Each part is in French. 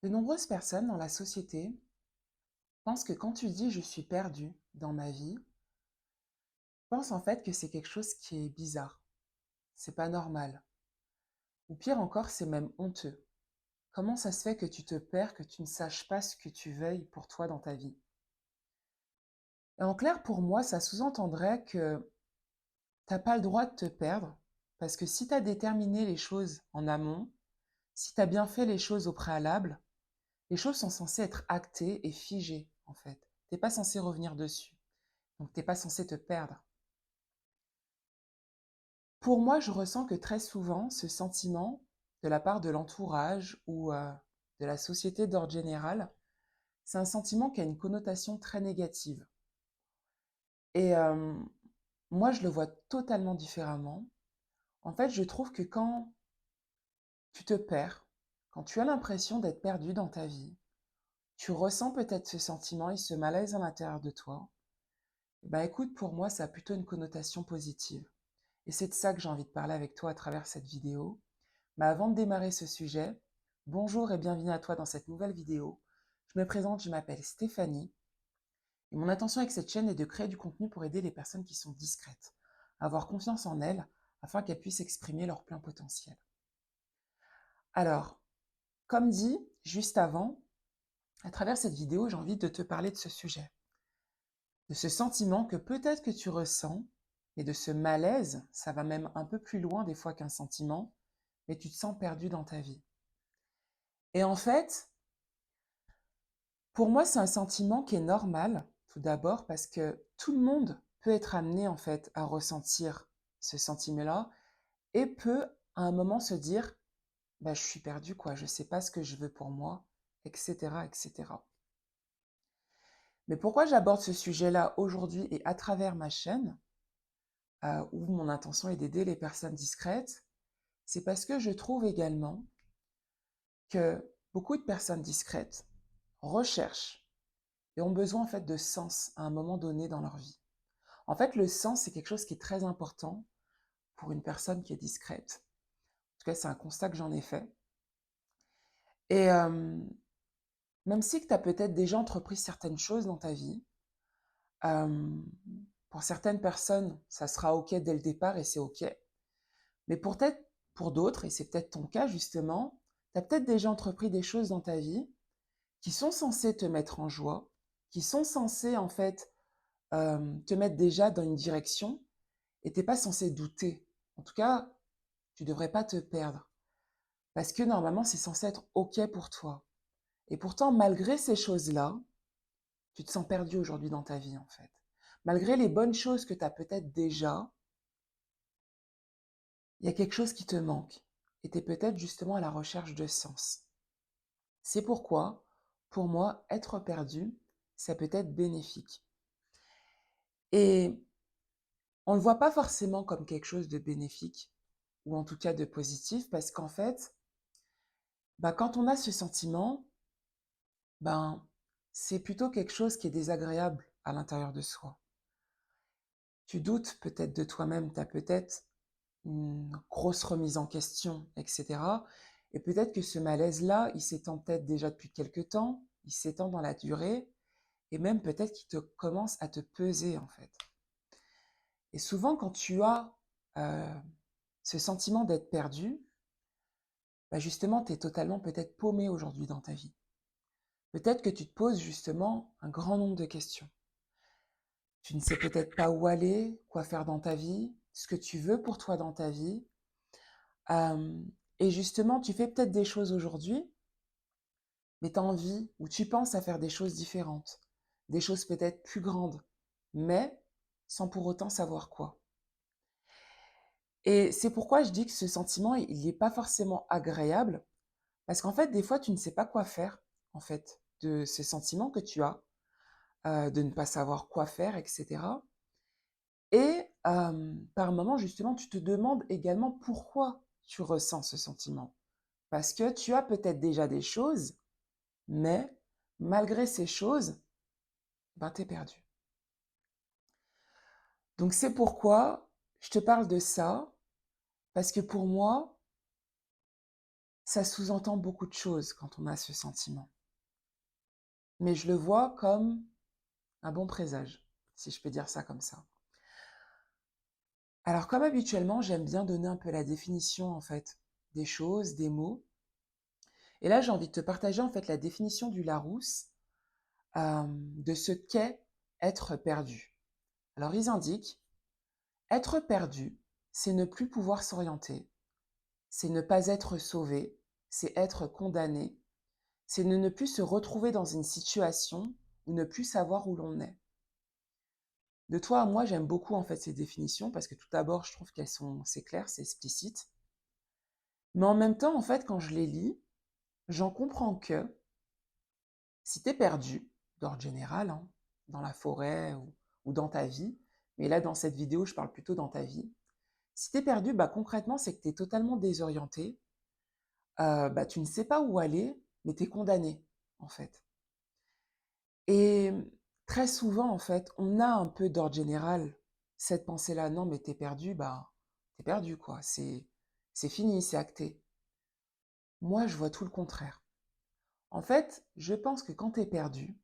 De nombreuses personnes dans la société pensent que quand tu dis je suis perdu dans ma vie, pensent en fait que c'est quelque chose qui est bizarre, c'est pas normal. Ou pire encore, c'est même honteux. Comment ça se fait que tu te perds, que tu ne saches pas ce que tu veuilles pour toi dans ta vie? Et en clair, pour moi, ça sous-entendrait que t'as pas le droit de te perdre, parce que si tu as déterminé les choses en amont, si tu as bien fait les choses au préalable, les choses sont censées être actées et figées, en fait. T'es pas censé revenir dessus. Donc t'es pas censé te perdre. Pour moi, je ressens que très souvent, ce sentiment de la part de l'entourage ou de la société d'ordre général, c'est un sentiment qui a une connotation très négative. Et moi, je le vois totalement différemment. En fait, je trouve que quand tu te perds, quand tu as l'impression d'être perdu dans ta vie, tu ressens peut-être ce sentiment et ce malaise à l'intérieur de toi. Ben écoute, pour moi, ça a plutôt une connotation positive. Et c'est de ça que j'ai envie de parler avec toi à travers cette vidéo. Mais avant de démarrer ce sujet, bonjour et bienvenue à toi dans cette nouvelle vidéo. Je me présente, je m'appelle Stéphanie et mon intention avec cette chaîne est de créer du contenu pour aider les personnes qui sont discrètes, à avoir confiance en elles afin qu'elles puissent exprimer leur plein potentiel. Alors, comme dit juste avant, à travers cette vidéo, j'ai envie de te parler de ce sujet, de ce sentiment que peut-être que tu ressens, et de ce malaise, ça va même un peu plus loin des fois qu'un sentiment, mais tu te sens perdu dans ta vie. Et en fait, pour moi, c'est un sentiment qui est normal, tout d'abord, parce que tout le monde peut être amené, en fait, à ressentir ce sentiment-là et peut, à un moment, se dire, bah, je suis perdu, quoi, je sais pas ce que je veux pour moi, etc., etc. Mais pourquoi j'aborde ce sujet-là aujourd'hui et à travers ma chaîne, où mon intention est d'aider les personnes discrètes, c'est parce que je trouve également que beaucoup de personnes discrètes recherchent et ont besoin en fait de sens à un moment donné dans leur vie. En fait, le sens, c'est quelque chose qui est très important pour une personne qui est discrète. En tout cas, c'est un constat que j'en ai fait. Et même si tu as peut-être déjà entrepris certaines choses dans ta vie, euh, pour certaines personnes, ça sera OK dès le départ et c'est OK. Mais pour d'autres, et c'est peut-être ton cas justement, tu as peut-être déjà entrepris des choses dans ta vie qui sont censées te mettre en joie, qui sont censées en fait te mettre déjà dans une direction et t'es pas censé douter. En tout cas, tu devrais pas te perdre parce que normalement, c'est censé être OK pour toi. Et pourtant, malgré ces choses-là, tu te sens perdu aujourd'hui dans ta vie en fait. Malgré les bonnes choses que tu as peut-être déjà, il y a quelque chose qui te manque et tu es peut-être justement à la recherche de sens. C'est pourquoi, pour moi, être perdu, ça peut être bénéfique. Et on ne le voit pas forcément comme quelque chose de bénéfique, ou en tout cas de positif, parce qu'en fait, bah, quand on a ce sentiment, ben, c'est plutôt quelque chose qui est désagréable à l'intérieur de soi. Tu doutes peut-être de toi-même, tu as peut-être une grosse remise en question, etc. Et peut-être que ce malaise-là, il s'étend peut-être déjà depuis quelque temps, il s'étend dans la durée, et même peut-être qu'il te commence à te peser en fait. Et souvent, quand tu as euh, ce sentiment d'être perdu, bah justement, tu es totalement peut-être paumé aujourd'hui dans ta vie. Peut-être que tu te poses justement un grand nombre de questions. Tu ne sais peut-être pas où aller, quoi faire dans ta vie, ce que tu veux pour toi dans ta vie. Euh, et justement, tu fais peut-être des choses aujourd'hui, mais tu as envie ou tu penses à faire des choses différentes, des choses peut-être plus grandes, mais sans pour autant savoir quoi. Et c'est pourquoi je dis que ce sentiment, il n'est pas forcément agréable, parce qu'en fait, des fois, tu ne sais pas quoi faire, en fait, de ce sentiment que tu as, de ne pas savoir quoi faire, etc. Et par moment, justement, tu te demandes également pourquoi tu ressens ce sentiment. Parce que tu as peut-être déjà des choses, mais malgré ces choses, ben, tu es perdu. Donc c'est pourquoi je te parle de ça, parce que pour moi, ça sous-entend beaucoup de choses quand on a ce sentiment. Mais je le vois comme un bon présage, si je peux dire ça comme ça. Alors, comme habituellement, j'aime bien donner un peu la définition, en fait, des choses, des mots. Et là, j'ai envie de te partager, en fait, la définition du Larousse de ce qu'est être perdu. Alors, ils indiquent, être perdu, c'est ne plus pouvoir s'orienter, c'est ne pas être sauvé, c'est être condamné, c'est ne plus se retrouver dans une situation ou ne plus savoir où l'on est. De toi à moi, j'aime beaucoup en fait ces définitions parce que tout d'abord, je trouve c'est clair, c'est explicite. Mais en même temps, en fait, quand je les lis, j'en comprends que si tu es perdu, d'ordre général, hein, dans la forêt ou dans ta vie, mais là, dans cette vidéo, je parle plutôt dans ta vie. Si tu es perdu, bah, concrètement, c'est que tu es totalement désorienté, bah, tu ne sais pas où aller, mais tu es condamné, en fait. Et très souvent, en fait, on a un peu d'ordre général cette pensée-là. Non, mais t'es perdu, bah, t'es perdu, quoi. C'est fini, c'est acté. Moi, je vois tout le contraire. En fait, je pense que quand t'es perdu,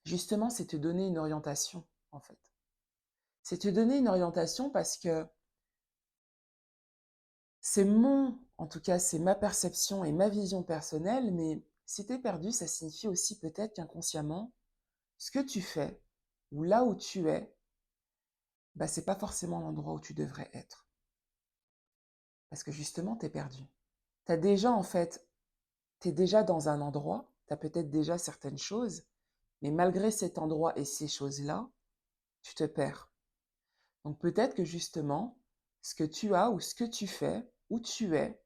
justement, c'est te donner une orientation, en fait. C'est te donner une orientation parce que en tout cas, c'est ma perception et ma vision personnelle, mais si t'es perdu, ça signifie aussi peut-être qu'inconsciemment, ce que tu fais, ou là où tu es, bah, c'est pas forcément l'endroit où tu devrais être. Parce que justement, tu es perdu. T'as déjà, en fait, tu es déjà dans un endroit, tu as peut-être déjà certaines choses, mais malgré cet endroit et ces choses-là, tu te perds. Donc peut-être que justement, ce que tu as ou ce que tu fais, où tu es,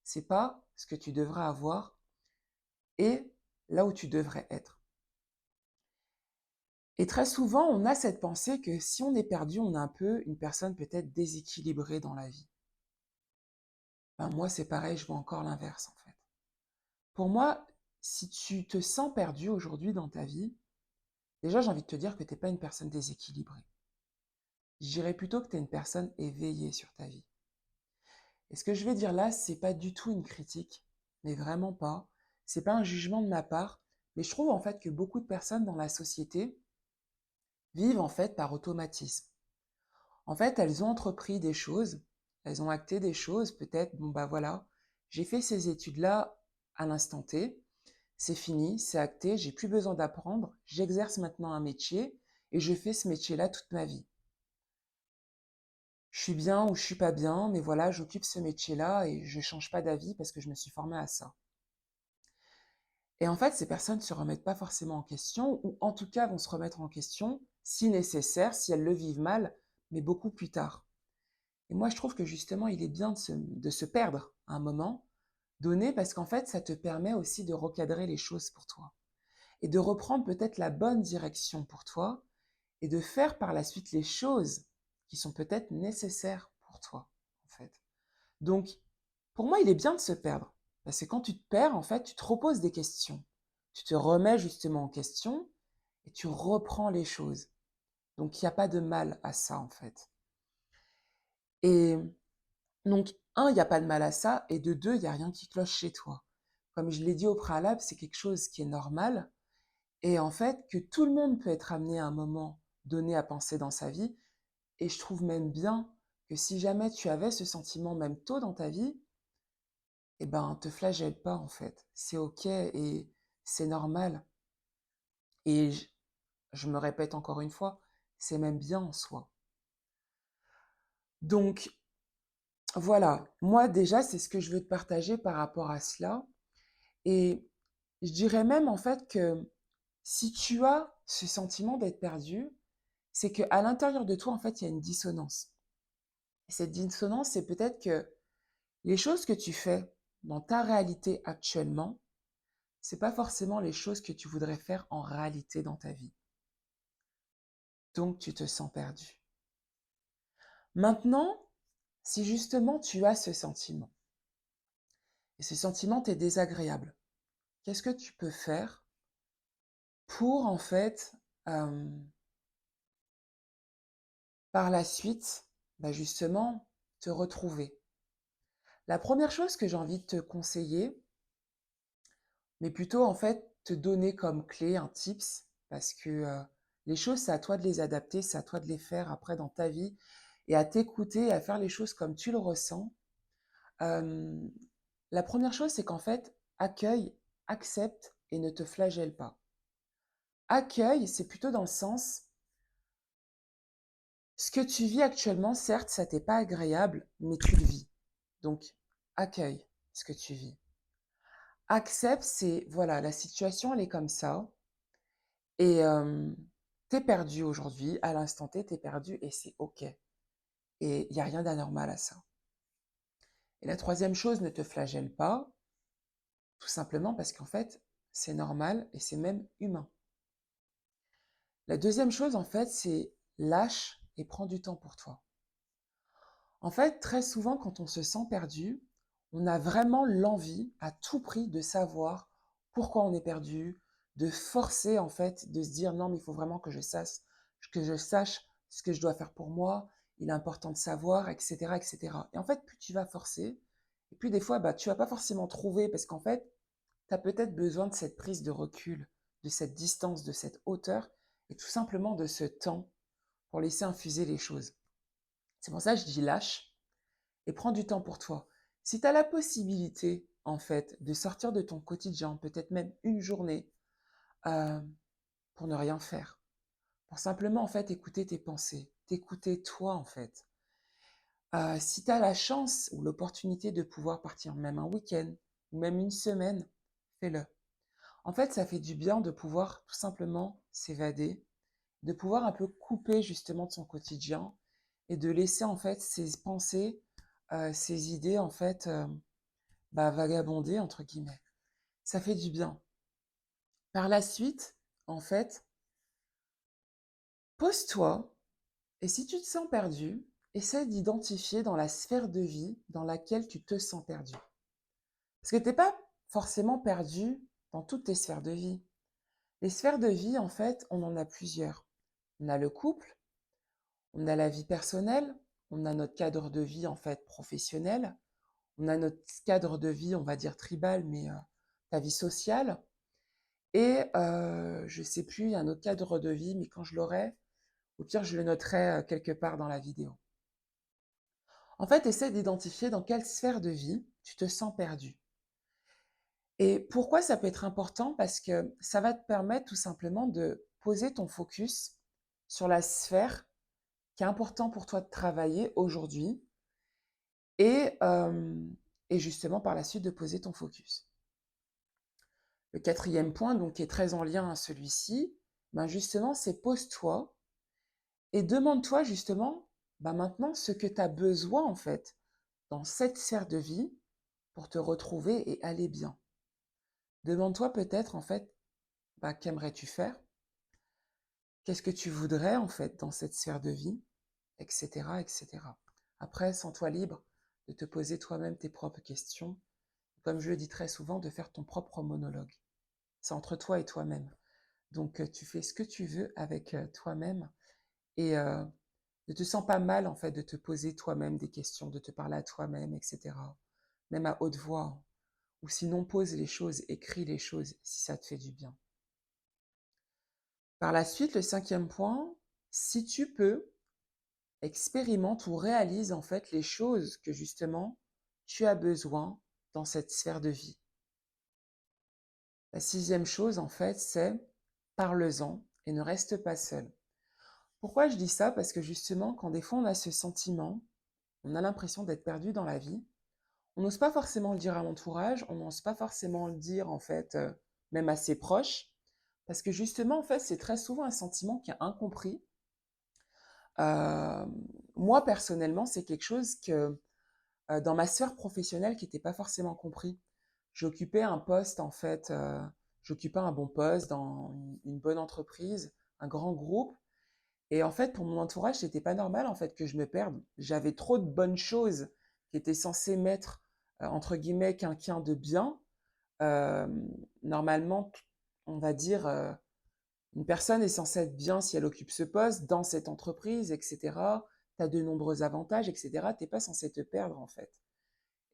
c'est pas ce que tu devrais avoir et là où tu devrais être. Et très souvent, on a cette pensée que si on est perdu, on est un peu une personne peut-être déséquilibrée dans la vie. Ben, moi, c'est pareil, je vois encore l'inverse en fait. Pour moi, si tu te sens perdu aujourd'hui dans ta vie, déjà j'ai envie de te dire que tu n'es pas une personne déséquilibrée. Je dirais plutôt que tu es une personne éveillée sur ta vie. Et ce que je vais dire là, c'est pas du tout une critique, mais vraiment pas. C'est pas un jugement de ma part, mais je trouve en fait que beaucoup de personnes dans la société vivent en fait par automatisme. En fait, elles ont entrepris des choses, elles ont acté des choses, peut-être, bon bah voilà, j'ai fait ces études-là à l'instant T, c'est fini, c'est acté, j'ai plus besoin d'apprendre, j'exerce maintenant un métier et je fais ce métier-là toute ma vie. Je suis bien ou je suis pas bien, mais voilà, j'occupe ce métier-là et je change pas d'avis parce que je me suis formée à ça. Et en fait, ces personnes ne se remettent pas forcément en question, ou en tout cas vont se remettre en question, si nécessaire, si elles le vivent mal, mais beaucoup plus tard. Et moi, je trouve que justement, il est bien de se perdre à un moment donné, parce qu'en fait, ça te permet aussi de recadrer les choses pour toi et de reprendre peut-être la bonne direction pour toi et de faire par la suite les choses qui sont peut-être nécessaires pour toi, en fait. Donc, pour moi, il est bien de se perdre. Parce que quand tu te perds, en fait, tu te reposes des questions. Tu te remets justement en question et tu reprends les choses. Donc, il n'y a pas de mal à ça, en fait. Et donc, un, il n'y a pas de mal à ça. Et de deux, il n'y a rien qui cloche chez toi. Comme je l'ai dit au préalable, c'est quelque chose qui est normal. Et en fait, que tout le monde peut être amené à un moment donné à penser dans sa vie. Et je trouve même bien que si jamais tu avais ce sentiment même tôt dans ta vie, eh ben, te flagelle pas en fait. C'est ok et c'est normal. Et je me répète encore une fois, c'est même bien en soi. Donc voilà, moi déjà, c'est ce que je veux te partager par rapport à cela. Et je dirais même en fait que si tu as ce sentiment d'être perdu, c'est qu'à l'intérieur de toi, en fait, il y a une dissonance. Et cette dissonance, c'est peut-être que les choses que tu fais dans ta réalité actuellement, c'est pas forcément les choses que tu voudrais faire en réalité dans ta vie. Donc tu te sens perdu. Maintenant, si justement tu as ce sentiment, et ce sentiment t'est désagréable, qu'est-ce que tu peux faire pour en fait, euh, par la suite, bah justement, te retrouver? La première chose que j'ai envie de te conseiller, mais plutôt en fait te donner comme clé un tips, parce que les choses, c'est à toi de les adapter, c'est à toi de les faire après dans ta vie et à t'écouter et à faire les choses comme tu le ressens. Euh, la première chose, c'est qu'en fait, accueille, accepte et ne te flagelle pas. Accueille, c'est plutôt dans le sens, ce que tu vis actuellement, certes, ça t'est pas agréable, mais tu le vis. Donc, accueille ce que tu vis. Accepte, c'est, voilà, la situation, elle est comme ça. Et t'es perdu aujourd'hui, à l'instant T, t'es perdu et c'est OK. Et il n'y a rien d'anormal à ça. Et la troisième chose, ne te flagelle pas, tout simplement parce qu'en fait, c'est normal et c'est même humain. La deuxième chose, en fait, c'est lâche et prends du temps pour toi. En fait, très souvent, quand on se sent perdu, on a vraiment l'envie, à tout prix, de savoir pourquoi on est perdu, de forcer, en fait, de se dire non, mais il faut vraiment que je sache ce que je dois faire pour moi, il est important de savoir, etc., etc. Et en fait, plus tu vas forcer, et puis des fois, bah, tu vas pas forcément trouver, parce qu'en fait, tu as peut-être besoin de cette prise de recul, de cette distance, de cette hauteur, et tout simplement de ce temps pour laisser infuser les choses. C'est pour ça que je dis lâche et prends du temps pour toi. Si tu as la possibilité, en fait, de sortir de ton quotidien, peut-être même une journée, euh, pour ne rien faire, pour simplement, en fait, écouter tes pensées, t'écouter toi, en fait. Si tu as la chance ou l'opportunité de pouvoir partir même un week-end ou même une semaine, fais-le. En fait, ça fait du bien de pouvoir tout simplement s'évader, de pouvoir un peu couper justement de son quotidien et de laisser en fait ses pensées, ses idées en fait bah, vagabonder entre guillemets. Ça fait du bien. Par la suite, en fait, pose-toi et si tu te sens perdu, essaie d'identifier dans la sphère de vie dans laquelle tu te sens perdu. Parce que tu n'es pas forcément perdu dans toutes tes sphères de vie. Les sphères de vie, en fait, on en a plusieurs. On a le couple, on a la vie personnelle, on a notre cadre de vie en fait professionnel, on a notre cadre de vie, on va dire tribal, mais ta vie sociale. Et je sais plus, il y a un autre cadre de vie, mais quand je l'aurai, au pire, je le noterai quelque part dans la vidéo. En fait, essaie d'identifier dans quelle sphère de vie tu te sens perdu. Et pourquoi ça peut être important? Parce que ça va te permettre tout simplement de poser ton focus sur la sphère qui est important pour toi de travailler aujourd'hui et, et justement par la suite de poser ton focus. Le quatrième point, donc, qui est très en lien à celui-ci, ben justement, c'est pose-toi et demande-toi justement ben maintenant ce que tu as besoin en fait dans cette sphère de vie pour te retrouver et aller bien. Demande-toi peut-être en fait ben, qu'aimerais-tu faire, qu'est-ce que tu voudrais en fait dans cette sphère de vie, etc., etc. Après, sens-toi libre de te poser toi-même tes propres questions, comme je le dis très souvent, de faire ton propre monologue. C'est entre toi et toi-même. Donc, tu fais ce que tu veux avec toi-même et ne te sens pas mal, en fait, de te poser toi-même des questions, de te parler à toi-même, etc. Même à haute voix. Ou sinon, pose les choses, écris les choses si ça te fait du bien. Par la suite, le cinquième point, si tu peux, expérimente ou réalise en fait les choses que justement tu as besoin dans cette sphère de vie. La sixième chose, en fait, c'est parle-en et ne reste pas seul. Pourquoi je dis ça? Parce que justement, quand des fois on a ce sentiment, on a l'impression d'être perdu dans la vie, on n'ose pas forcément le dire à l'entourage, on n'ose pas forcément le dire en fait, même à ses proches, parce que justement, en fait, c'est très souvent un sentiment qui est incompris. Euh, Moi, personnellement, c'est quelque chose que dans ma sphère professionnelle qui n'était pas forcément compris. J'occupais un poste, en fait, j'occupais un bon poste dans une bonne entreprise, un grand groupe. Et en fait, pour mon entourage, c'était pas normal, en fait, que je me perde. J'avais trop de bonnes choses qui étaient censées mettre, entre guillemets, quelqu'un de bien. Euh, Normalement, on va dire, une personne est censée être bien si elle occupe ce poste dans cette entreprise, etc. Tu as de nombreux avantages, etc. Tu n'es pas censé te perdre, en fait.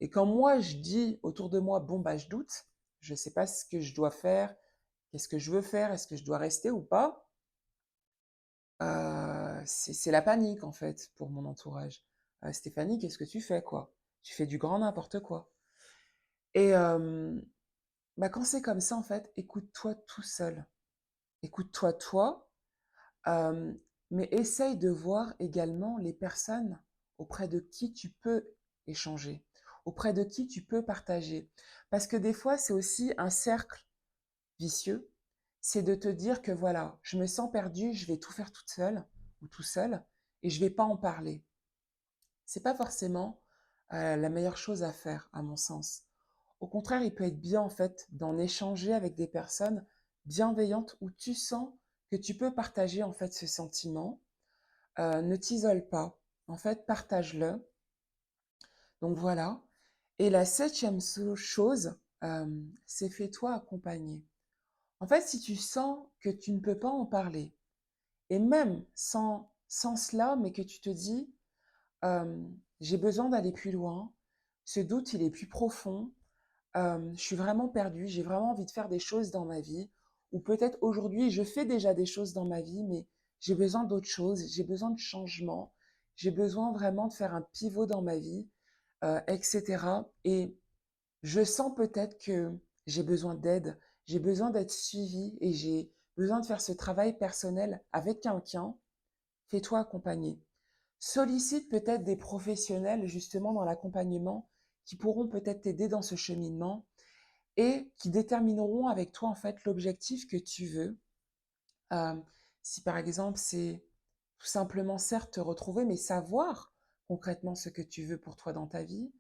Et quand moi, je dis autour de moi, bon, bah, je doute, je ne sais pas ce que je dois faire, qu'est-ce que je veux faire, est-ce que je dois rester ou pas, c'est la panique, en fait, pour mon entourage. Stéphanie, qu'est-ce que tu fais, quoi? Tu fais du grand n'importe quoi. Et bah, quand c'est comme ça, en fait, écoute-toi tout seul. Écoute-toi toi, euh, mais essaye de voir également les personnes auprès de qui tu peux échanger, auprès de qui tu peux partager. Parce que des fois, c'est aussi un cercle vicieux, c'est de te dire que voilà, je me sens perdue, je vais tout faire toute seule ou tout seul et je vais pas en parler. C'est pas forcément la meilleure chose à faire, à mon sens. Au contraire, il peut être bien en fait d'en échanger avec des personnes bienveillantes où tu sens que tu peux partager en fait ce sentiment. Ne t'isole pas, en fait, partage-le. Donc voilà. Et la septième chose, c'est fais-toi accompagner. En fait, si tu sens que tu ne peux pas en parler, et même sans cela, mais que tu te dis, j'ai besoin d'aller plus loin, ce doute, il est plus profond, je suis vraiment perdue, j'ai vraiment envie de faire des choses dans ma vie, ou peut-être aujourd'hui, je fais déjà des choses dans ma vie, mais j'ai besoin d'autres choses, j'ai besoin de changement, j'ai besoin vraiment de faire un pivot dans ma vie, etc. Et je sens peut-être que j'ai besoin d'aide, j'ai besoin d'être suivie et j'ai besoin de faire ce travail personnel avec quelqu'un. Fais-toi accompagner. Sollicite peut-être des professionnels justement dans l'accompagnement qui pourront peut-être t'aider dans ce cheminement et qui détermineront avec toi en fait l'objectif que tu veux. Euh, si par exemple c'est tout simplement certes te retrouver, mais savoir concrètement ce que tu veux pour toi dans ta vie.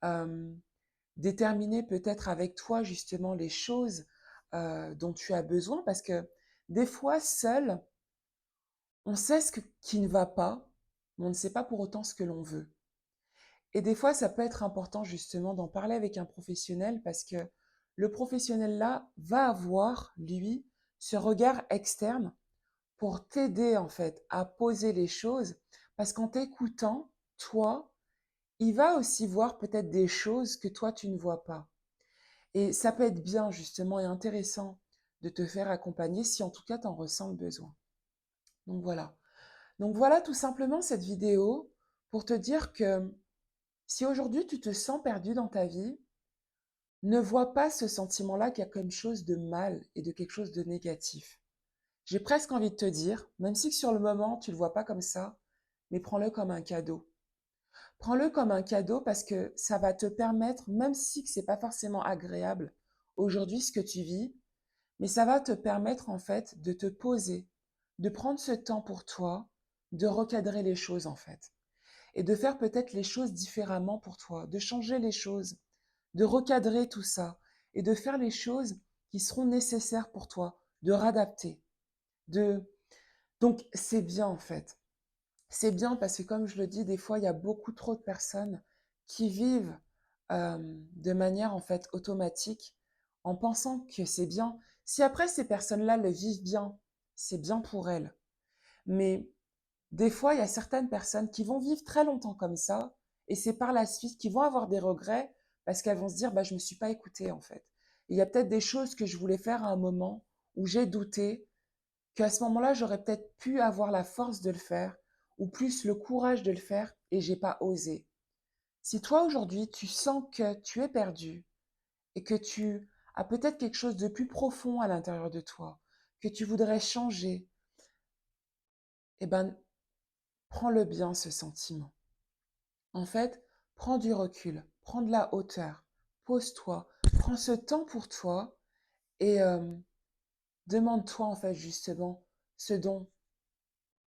Euh, Déterminer peut-être avec toi justement les choses dont tu as besoin parce que des fois seul, on sait qui ne va pas, mais on ne sait pas pour autant ce que l'on veut. Et des fois, ça peut être important justement d'en parler avec un professionnel parce que le professionnel là va avoir, lui, ce regard externe pour t'aider en fait à poser les choses parce qu'en t'écoutant, toi, il va aussi voir peut-être des choses que toi tu ne vois pas. Et ça peut être bien justement et intéressant de te faire accompagner si en tout cas tu en ressens le besoin. Donc voilà. Donc voilà tout simplement cette vidéo pour te dire que si aujourd'hui tu te sens perdu dans ta vie, ne vois pas ce sentiment-là qu'il y a quelque chose de mal et de quelque chose de négatif. J'ai presque envie de te dire, même si sur le moment tu ne le vois pas comme ça, mais prends-le comme un cadeau. Prends-le comme un cadeau parce que ça va te permettre, même si ce n'est pas forcément agréable aujourd'hui ce que tu vis, mais ça va te permettre en fait de te poser, de prendre ce temps pour toi, de recadrer les choses en fait, et de faire peut-être les choses différemment pour toi, de changer les choses, de recadrer tout ça, et de faire les choses qui seront nécessaires pour toi, de radapter, de... Donc c'est bien en fait. C'est bien parce que comme je le dis, des fois il y a beaucoup trop de personnes qui vivent de manière en fait automatique en pensant que c'est bien. Si après ces personnes-là le vivent bien, c'est bien pour elles. Mais des fois, il y a certaines personnes qui vont vivre très longtemps comme ça et c'est par la suite qu'ils vont avoir des regrets parce qu'elles vont se dire bah je me suis pas écoutée en fait. Et il y a peut-être des choses que je voulais faire à un moment où j'ai douté qu'à ce moment-là, j'aurais peut-être pu avoir la force de le faire ou plus le courage de le faire et j'ai pas osé. Si toi aujourd'hui, tu sens que tu es perdu et que tu as peut-être quelque chose de plus profond à l'intérieur de toi, que tu voudrais changer, eh ben, prends-le bien ce sentiment. En fait, prends du recul, prends de la hauteur, pose-toi, prends ce temps pour toi et demande-toi en fait justement ce dont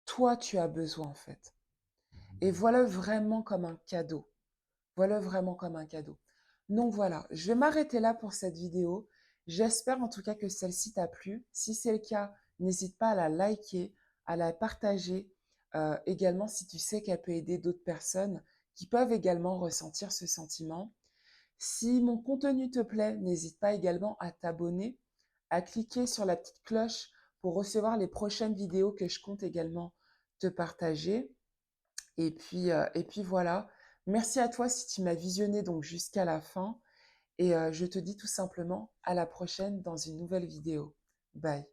toi tu as besoin en fait. Et voilà vraiment comme un cadeau. Voilà vraiment comme un cadeau. Donc voilà, je vais m'arrêter là pour cette vidéo. J'espère en tout cas que celle-ci t'a plu. Si c'est le cas, n'hésite pas à la liker, à la partager. Également, si tu sais qu'elle peut aider d'autres personnes qui peuvent également ressentir ce sentiment. Si mon contenu te plaît, n'hésite pas également à t'abonner, à cliquer sur la petite cloche pour recevoir les prochaines vidéos que je compte également te partager. Et puis voilà. Merci à toi si tu m'as visionné donc jusqu'à la fin et je te dis tout simplement à la prochaine dans une nouvelle vidéo. Bye.